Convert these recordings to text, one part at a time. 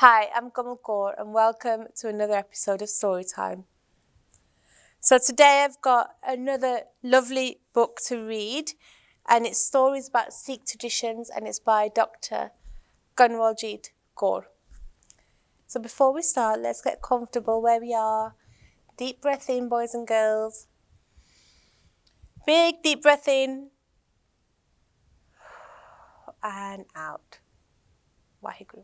Hi, I'm Kamal Kaur and welcome to another episode of Storytime. So today I've got another lovely book to read and it's stories about Sikh traditions and it's by Dr. Kanwaljit Kaur. So before we start, let's get comfortable where we are. Deep breath in, boys and girls. Big deep breath in and out. Waheguru.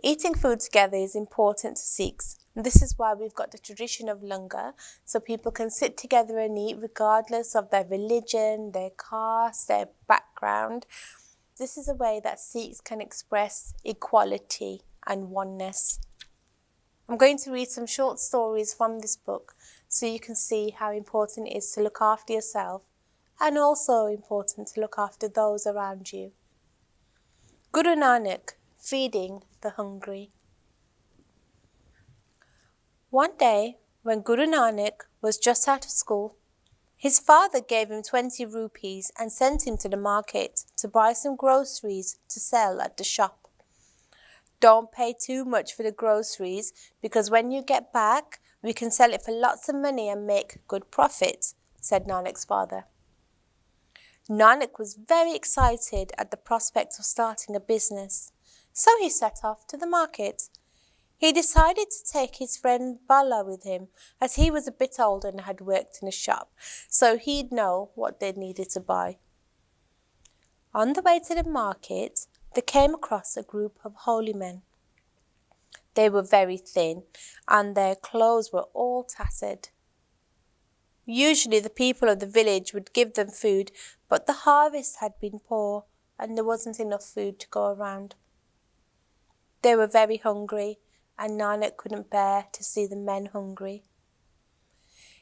Eating food together is important to Sikhs. This is why we've got the tradition of langar, so people can sit together and eat regardless of their religion, their caste, their background. This is a way that Sikhs can express equality and oneness. I'm going to read some short stories from this book so you can see how important it is to look after yourself and also important to look after those around you. Guru Nanak, feeding the hungry. One day, when Guru Nanak was just out of school, his father gave him 20 rupees and sent him to the market to buy some groceries to sell at the shop. Don't pay too much for the groceries because when you get back, we can sell it for lots of money and make good profit, said Nanak's father. Nanak was very excited at the prospect of starting a business, so he set off to the market. He decided to take his friend Bala with him, as he was a bit older and had worked in a shop, so he'd know what they needed to buy. On the way to the market, they came across a group of holy men. They were very thin, and their clothes were all tattered. Usually the people of the village would give them food, but the harvest had been poor, and there wasn't enough food to go around. They were very hungry, and Nanak couldn't bear to see the men hungry.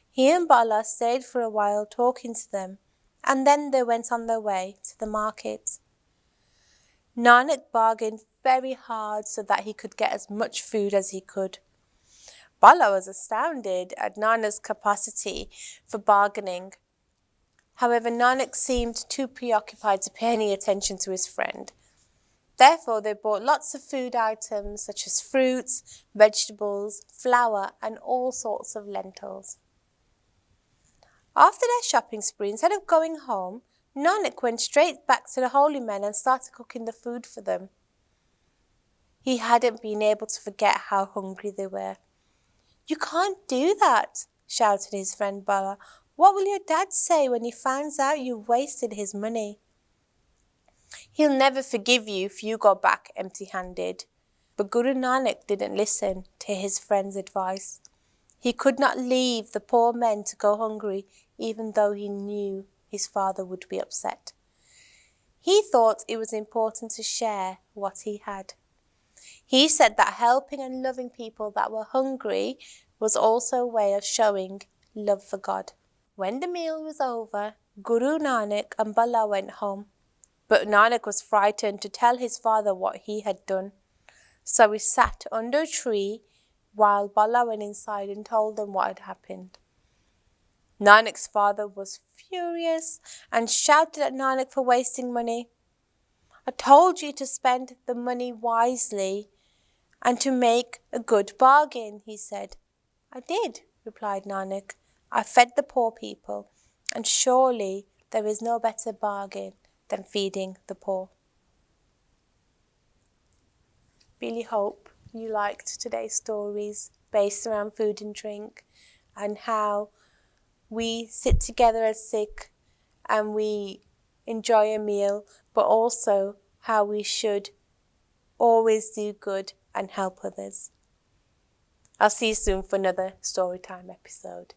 He and Bala stayed for a while talking to them, and then they went on their way to the market. Nanak bargained very hard so that he could get as much food as he could. Bala was astounded at Nanak's capacity for bargaining. However, Nanak seemed too preoccupied to pay any attention to his friend. Therefore, they bought lots of food items such as fruits, vegetables, flour, and all sorts of lentils. After their shopping spree, instead of going home, Nanak went straight back to the holy men and started cooking the food for them. He hadn't been able to forget how hungry they were. "You can't do that," shouted his friend Bala. "What will your dad say when he finds out you wasted his money?" "He'll never forgive you if you go back empty-handed." But Guru Nanak didn't listen to his friend's advice. He could not leave the poor men to go hungry, even though he knew his father would be upset. He thought it was important to share what he had. He said that helping and loving people that were hungry was also a way of showing love for God. When the meal was over, Guru Nanak and Bala went home. But Nanak was frightened to tell his father what he had done. So he sat under a tree while Bala went inside and told them what had happened. Nanak's father was furious and shouted at Nanak for wasting money. "I told you to spend the money wisely and to make a good bargain," he said. "I did," replied Nanak. "I fed the poor people, and surely there is no better bargain than feeding the poor." Really hope you liked today's stories based around food and drink and how we sit together as Sikh and we enjoy a meal, but also how we should always do good and help others. I'll see you soon for another Storytime episode.